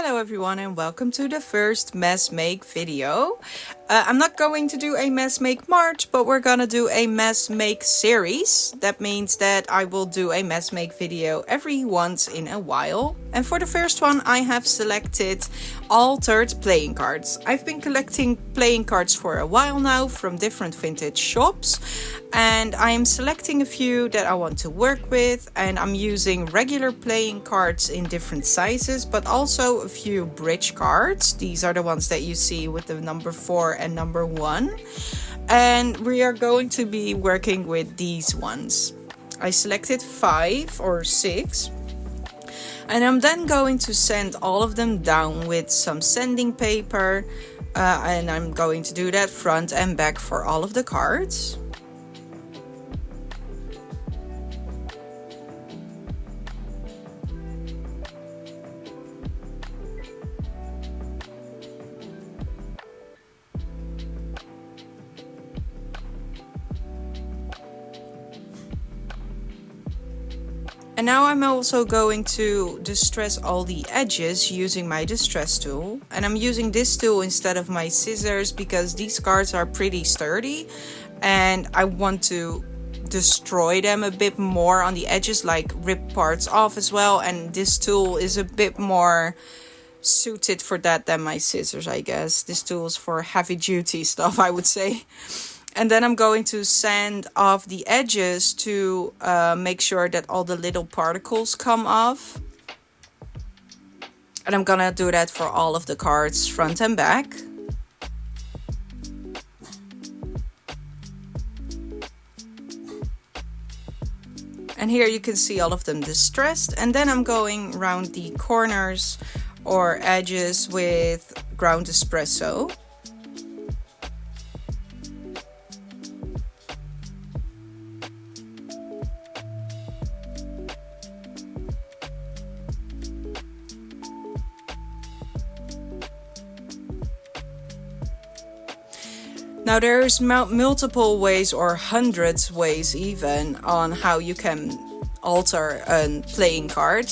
Hello everyone and welcome to the first mess make video. I'm not going to do a mess make March, but we're gonna do a mess make series. That means that I will do a mess make video every once in a while. And for the first one I have selected altered playing cards. I've been collecting playing cards for a while now from different vintage shops. And I am selecting a few that I want to work with, and I'm using regular playing cards in different sizes, but also a few bridge cards. These are the ones that you see with the number 4 and number 1. And we are going to be working with these ones. I selected 5 or 6. And I'm then going to sand all of them down with some sanding paper. And I'm going to do that front and back for all of the cards. And now I'm also going to distress all the edges using my distress tool. And I'm using this tool instead of my scissors because these cards are pretty sturdy. And I want to destroy them a bit more on the edges, like rip parts off as well. And this tool is a bit more suited for that than my scissors, I guess. This tool is for heavy duty stuff, I would say. And then I'm going to sand off the edges to make sure that all the little particles come off. And I'm gonna do that for all of the cards, front and back. And here you can see all of them distressed. And then I'm going around the corners or edges with ground espresso. Now there's multiple ways or hundreds ways even on how you can alter a playing card.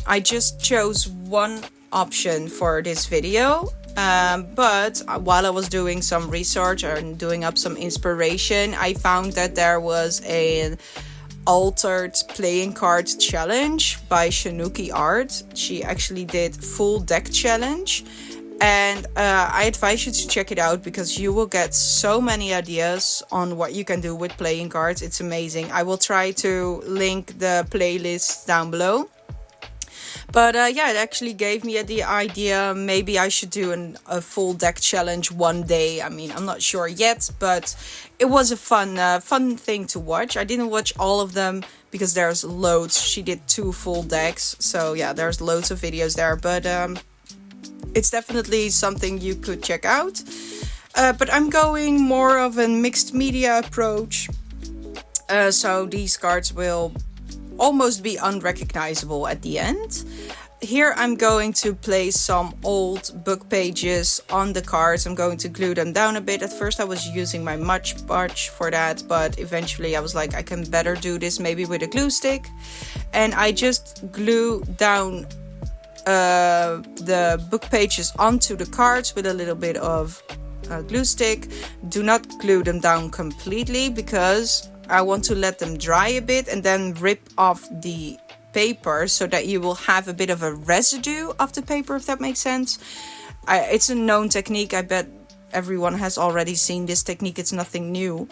I just chose one option for this video, but while I was doing some research and doing up some inspiration, I found that there was an altered playing card challenge by Shanuki Art. She actually did full deck challenge. And I advise you to check it out because you will get so many ideas on what you can do with playing cards. It's amazing. I will try to link the playlist down below. But yeah, it actually gave me the idea maybe I should do a full deck challenge one day. I mean, I'm not sure yet, but it was a fun thing to watch. I didn't watch all of them because there's loads. She did 2 full decks. So yeah, there's loads of videos there. But it's definitely something you could check out. But I'm going more of a mixed media approach. So these cards will almost be unrecognizable at the end. Here I'm going to place some old book pages on the cards. I'm going to glue them down a bit. At first I was using my Mod Podge for that, but eventually I was like, I can better do this maybe with a glue stick. And I just glue down the book pages onto the cards with a little bit of glue stick. Do not glue them down completely because I want to let them dry a bit and then rip off the paper so that you will have a bit of a residue of the paper, if that makes sense. It's a known technique. I bet everyone has already seen this technique. It's nothing new.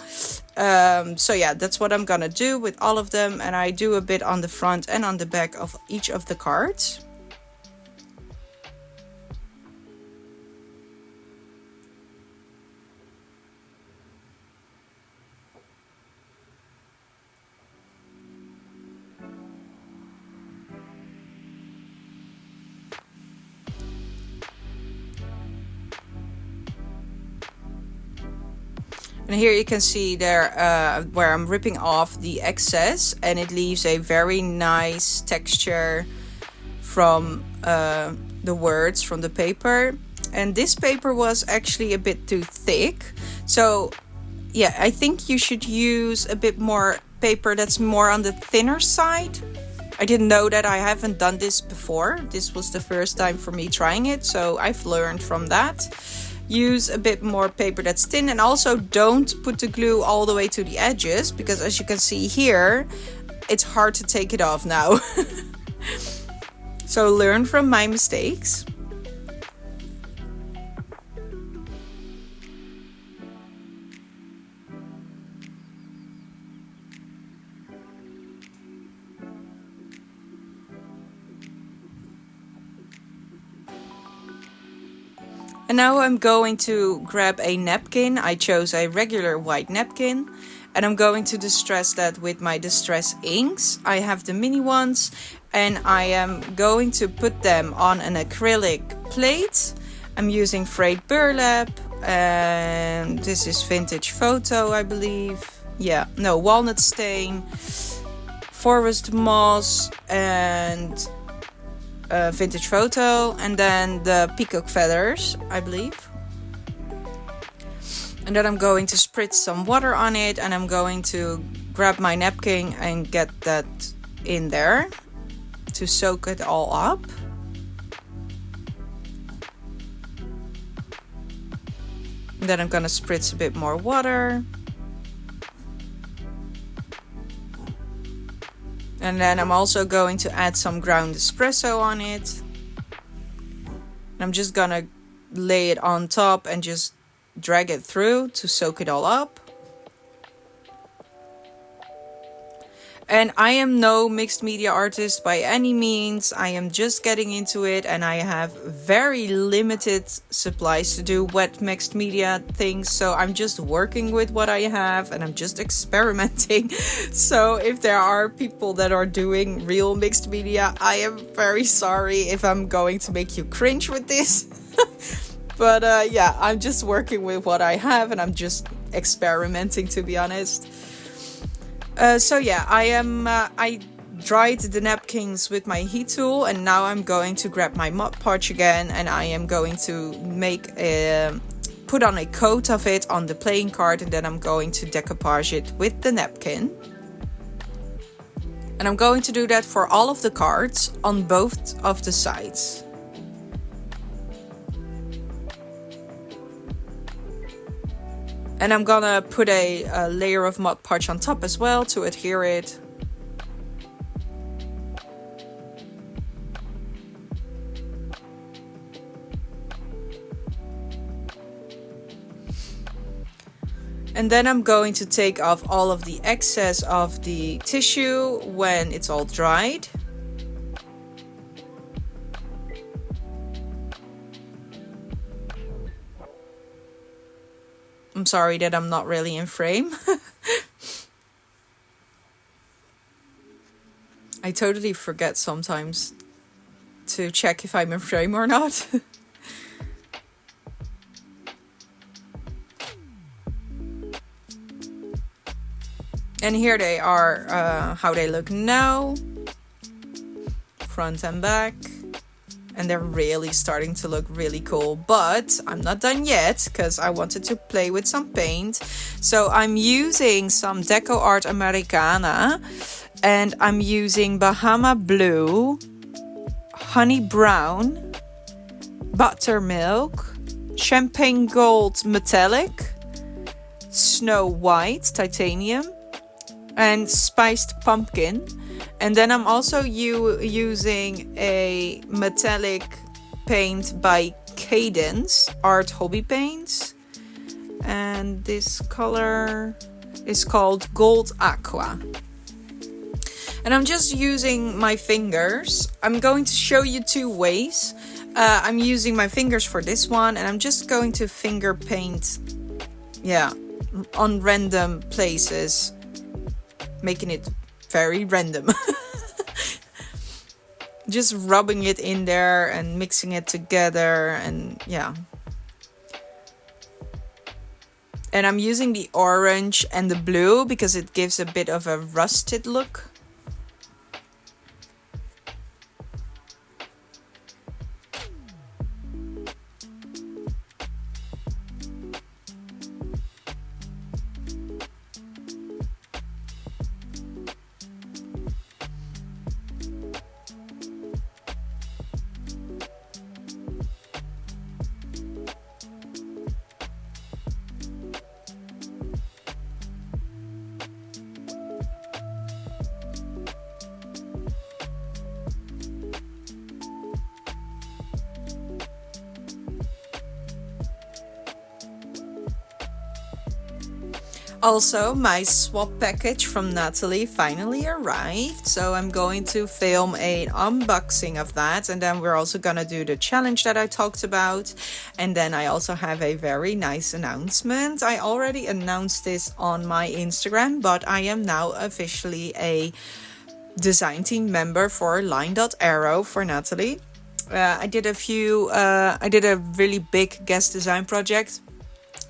So yeah, that's what I'm gonna do with all of them, and I do a bit on the front and on the back of each of the cards. And here you can see there where I'm ripping off the excess, and it leaves a very nice texture from the words from the paper. And this paper was actually a bit too thick. So yeah, I think you should use a bit more paper that's more on the thinner side. I didn't know that. I haven't done this before. This was the first time for me trying it, so I've learned from that. Use a bit more paper that's thin, and also don't put the glue all the way to the edges, because as you can see here, it's hard to take it off now. So learn from my mistakes. And now I'm going to grab a napkin. I chose a regular white napkin. And I'm going to distress that with my distress inks. I have the mini ones. And I am going to put them on an acrylic plate. I'm using frayed burlap. And this is vintage photo, I believe. Yeah, no, walnut stain. Forest moss. And vintage photo, and then the peacock feathers, I believe. And then I'm going to spritz some water on it, and I'm going to grab my napkin and get that in there to soak it all up. And then I'm gonna spritz a bit more water. And then I'm also going to add some ground espresso on it. I'm just gonna lay it on top and just drag it through to soak it all up. And I am no mixed media artist by any means. I am just getting into it, and I have very limited supplies to do wet mixed media things. So I'm just working with what I have, and I'm just experimenting. So if there are people that are doing real mixed media, I am very sorry if I'm going to make you cringe with this. But yeah, I'm just working with what I have, and I'm just experimenting, to be honest. So yeah, I dried the napkins with my heat tool, and now I'm going to grab my Mod Podge again, and I am going to put on a coat of it on the playing card, and then I'm going to decoupage it with the napkin. And I'm going to do that for all of the cards on both of the sides. And I'm gonna put a layer of Mod Podge on top as well to adhere it. And then I'm going to take off all of the excess of the tissue when it's all dried. I'm sorry that I'm not really in frame. I totally forget sometimes to check if I'm in frame or not. And here they are, how they look now. Front and back. And they're really starting to look really cool. But I'm not done yet, because I wanted to play with some paint. So I'm using some Deco Art Americana. And I'm using Bahama Blue, Honey Brown, Buttermilk, Champagne Gold Metallic, Snow White Titanium, and Spiced Pumpkin. And then I'm also using a metallic paint by Cadence Art Hobby Paints. And this color is called Gold Aqua. And I'm just using my fingers. I'm going to show you two ways. I'm using my fingers for this one, and I'm just going to finger paint, yeah, on random places, making it very random. Just rubbing it in there and mixing it together, and yeah. And I'm using the orange and the blue because it gives a bit of a rusted look. Also, my swap package from Natalie finally arrived, so I'm going to film an unboxing of that, and then we're also gonna do the challenge that I talked about. And then I also have a very nice announcement. I already announced this on my Instagram, but I am now officially a design team member for Line.Arrow for Natalie. I did a really big guest design project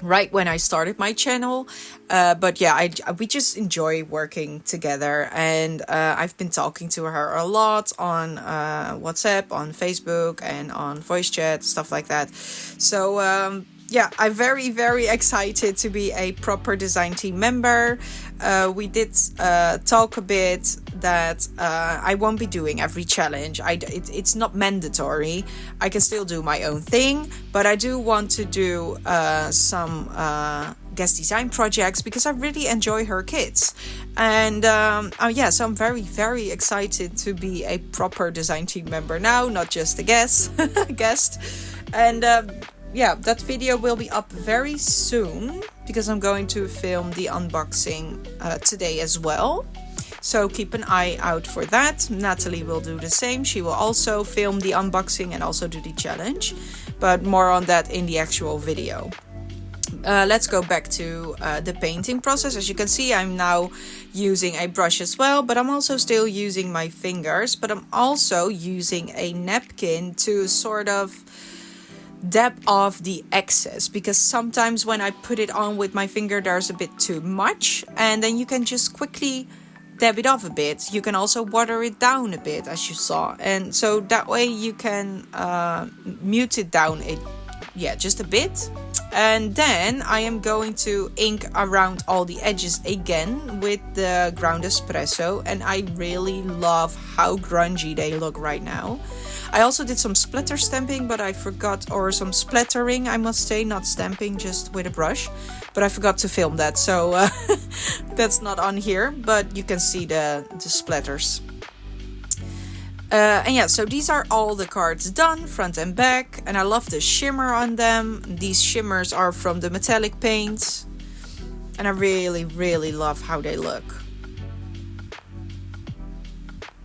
right when I started my channel, but yeah, we just enjoy working together, and I've been talking to her a lot on WhatsApp, on Facebook, and on voice chat, stuff like that. So yeah, I'm very, very excited to be a proper design team member. We did talk a bit that I won't be doing every challenge. It's not mandatory. I can still do my own thing, but I do want to do some guest design projects because I really enjoy her kits. And yeah, so I'm very, very excited to be a proper design team member now, not just a guest. And yeah, that video will be up very soon because I'm going to film the unboxing today as well. So keep an eye out for that. Natalie will do the same. She will also film the unboxing and also do the challenge, but more on that in the actual video. Let's go back to the painting process. As you can see, I'm now using a brush as well, but I'm also still using my fingers, but I'm also using a napkin to sort of dab off the excess, because sometimes when I put it on with my finger there's a bit too much, and then you can just quickly dab it off a bit. You can also water it down a bit, as you saw, and so that way you can mute it down just a bit. And then I am going to ink around all the edges again with the ground espresso, and I really love how grungy they look right now. I also did some splatter stamping, but I forgot, or some splattering, I must say, not stamping, just with a brush. But I forgot to film that, so that's not on here, but you can see the splatters. And yeah, so these are all the cards done, front and back, and I love the shimmer on them. These shimmers are from the metallic paints, and I really, really love how they look.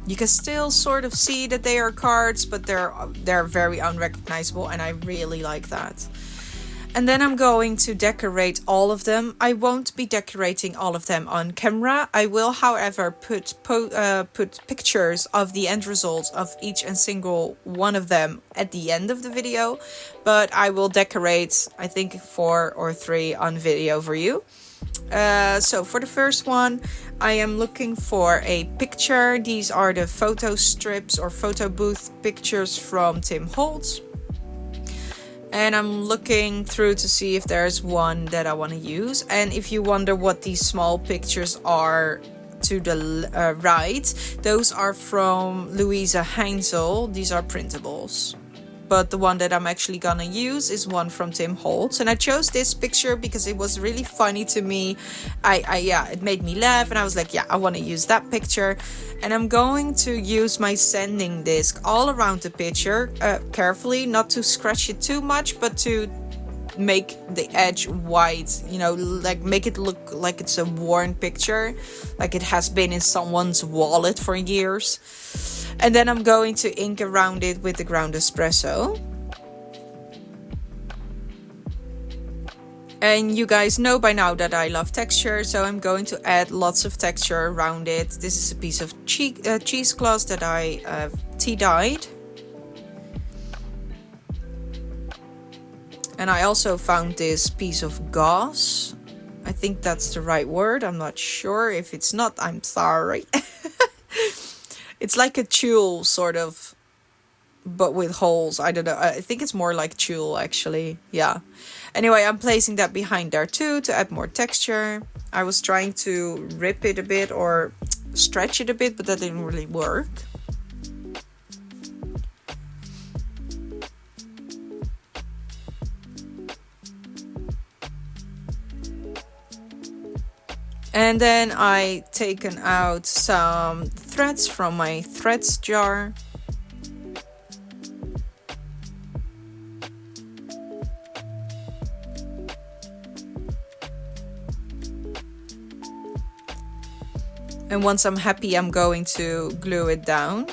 You can still sort of see that they are cards, but they're very unrecognizable, and I really like that. And then I'm going to decorate all of them. I won't be decorating all of them on camera. I will, however, put pictures of the end results of each and single one of them at the end of the video. But I will decorate, I think, 4 or 3 on video for you. So for the first one, I am looking for a picture. These are the photo strips or photo booth pictures from Tim Holtz. And I'm looking through to see if there's one that I want to use. And if you wonder what these small pictures are to the right, those are from Louisa Heinzel. These are printables. But the one that I'm actually gonna use is one from Tim Holtz. And I chose this picture because it was really funny to me. Yeah, it made me laugh, and I was like, yeah, I want to use that picture. And I'm going to use my sanding disc all around the picture, carefully, not to scratch it too much, but to make the edge white, you know, like make it look like it's a worn picture, like it has been in someone's wallet for years. And then I'm going to ink around it with the ground espresso. And you guys know by now that I love texture, so I'm going to add lots of texture around it. This is a piece of cheesecloth that I tea dyed. And I also found this piece of gauze. I think that's the right word. I'm not sure. If it's not, I'm sorry. It's like a tulle, sort of, but with holes. I don't know. I think it's more like tulle, actually. Yeah. Anyway, I'm placing that behind there too to add more texture. I was trying to rip it a bit or stretch it a bit, but that didn't really work. And then I taken out some threads from my threads jar. And once I'm happy, I'm going to glue it down.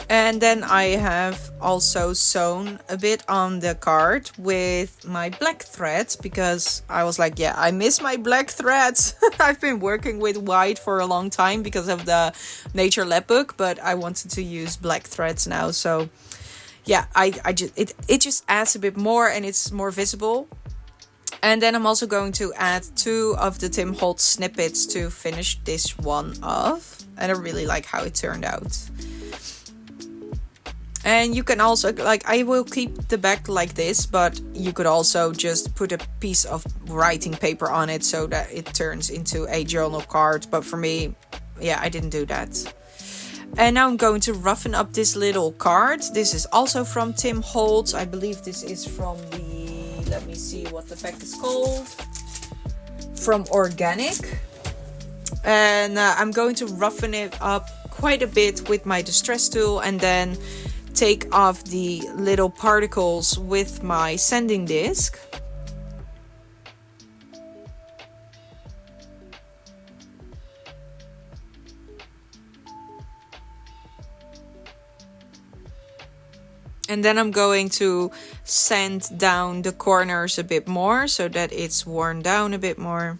And then I have also sewn a bit on the card with my black threads, because I was like, yeah, I miss my black threads. I've been working with white for a long time because of the Nature Lab book, but I wanted to use black threads now. So yeah, it just adds a bit more and it's more visible. And then I'm also going to add 2 of the Tim Holtz snippets to finish this one off. And I really like how it turned out. And you can also, like, I will keep the back like this, but you could also just put a piece of writing paper on it so that it turns into a journal card. But for me, yeah, I didn't do that. And now I'm going to roughen up this little card. This is also from Tim Holtz. I believe this is from the, let me see what the pack is called. From Organic. And I'm going to roughen it up quite a bit with my distress tool, and then take off the little particles with my sanding disc. And then I'm going to sand down the corners a bit more so that it's worn down a bit more.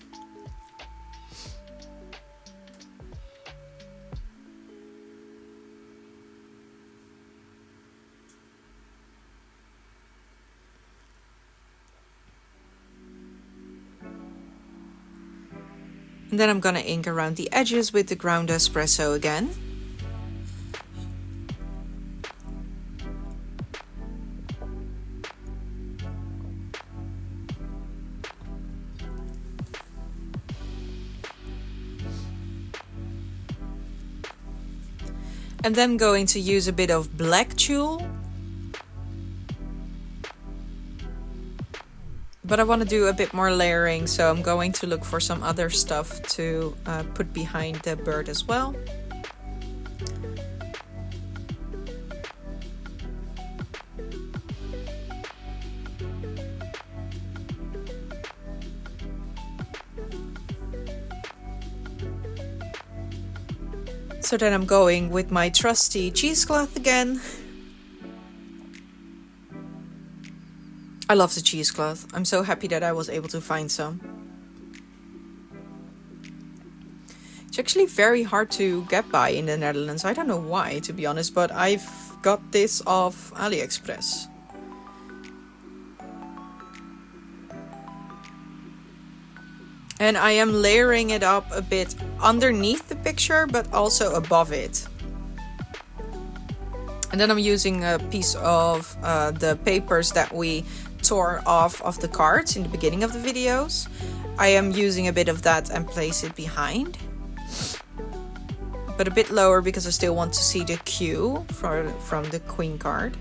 And then I'm gonna ink around the edges with the ground espresso again. And then going to use a bit of black tulle. But I want to do a bit more layering, so I'm going to look for some other stuff to put behind the bird as well. So then I'm going with my trusty cheesecloth again. I love the cheesecloth. I'm so happy that I was able to find some. It's actually very hard to get by in the Netherlands. I don't know why, to be honest, but I've got this off AliExpress. And I am layering it up a bit underneath the picture, but also above it. And then I'm using a piece of the papers that we tore off of the cards in the beginning of the videos. I am using a bit of that and place it behind. But a bit lower because I still want to see the Q from the Queen card.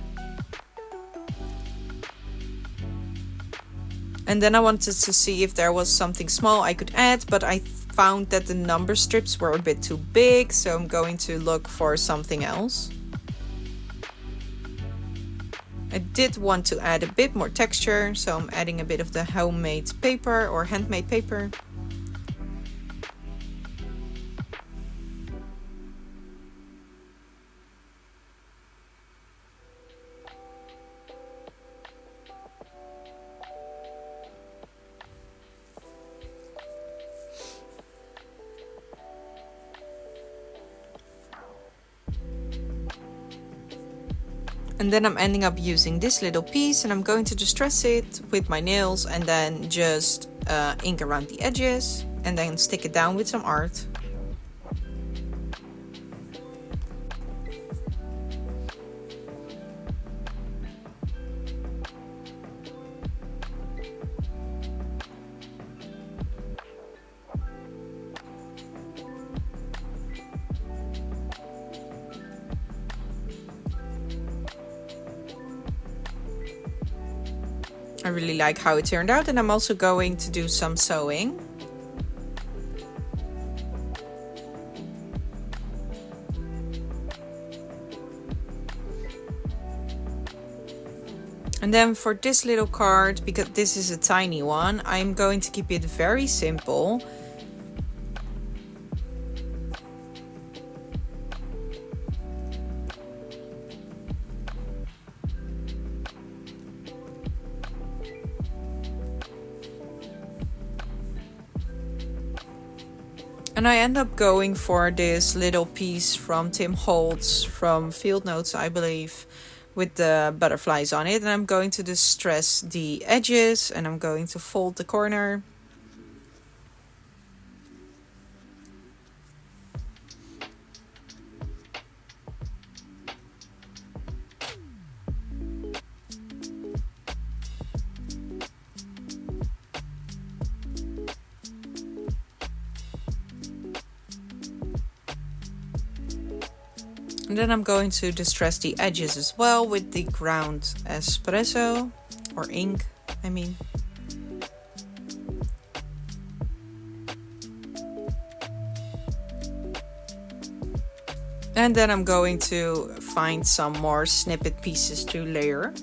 And then I wanted to see if there was something small I could add, but I found that the number strips were a bit too big, so I'm going to look for something else. I did want to add a bit more texture, so I'm adding a bit of the homemade paper or handmade paper. And then I'm ending up using this little piece, and I'm going to distress it with my nails and then just ink around the edges and then stick it down with some art. I really like how it turned out, and I'm also going to do some sewing. And then for this little card, because this is a tiny one, I'm going to keep it very simple. And I end up going for this little piece from Tim Holtz from Field Notes, I believe, with the butterflies on it. And I'm going to distress the edges, and I'm going to fold the corner. And then I'm going to distress the edges as well with the ground espresso, or ink, I mean. And then I'm going to find some more snippet pieces to layer.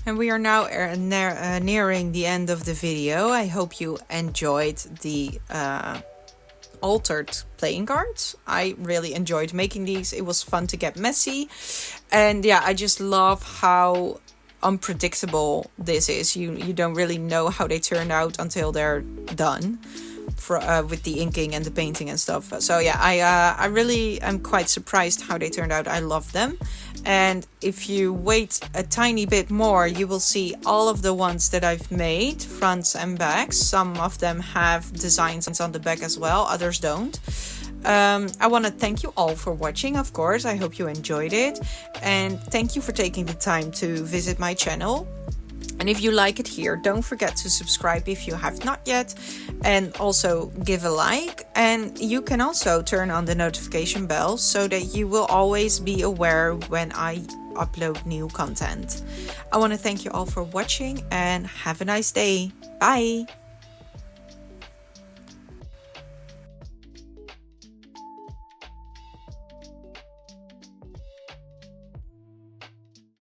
And we are now nearing the end of the video. I hope you enjoyed the altered playing cards. I really enjoyed making these. It was fun to get messy. And yeah, I just love how unpredictable this is. You don't really know how they turn out until they're done. With the inking and the painting and stuff. So yeah, I really am quite surprised how they turned out. I love them. And if you wait a tiny bit more, you will see all of the ones that I've made, fronts and backs. Some of them have designs on the back as well, others don't. I want to thank you all for watching, of course. I hope you enjoyed it. And thank you for taking the time to visit my channel. And if you like it here, don't forget to subscribe if you have not yet, and also give a like. And you can also turn on the notification bell so that you will always be aware when I upload new content. I want to thank you all for watching and have a nice day. Bye!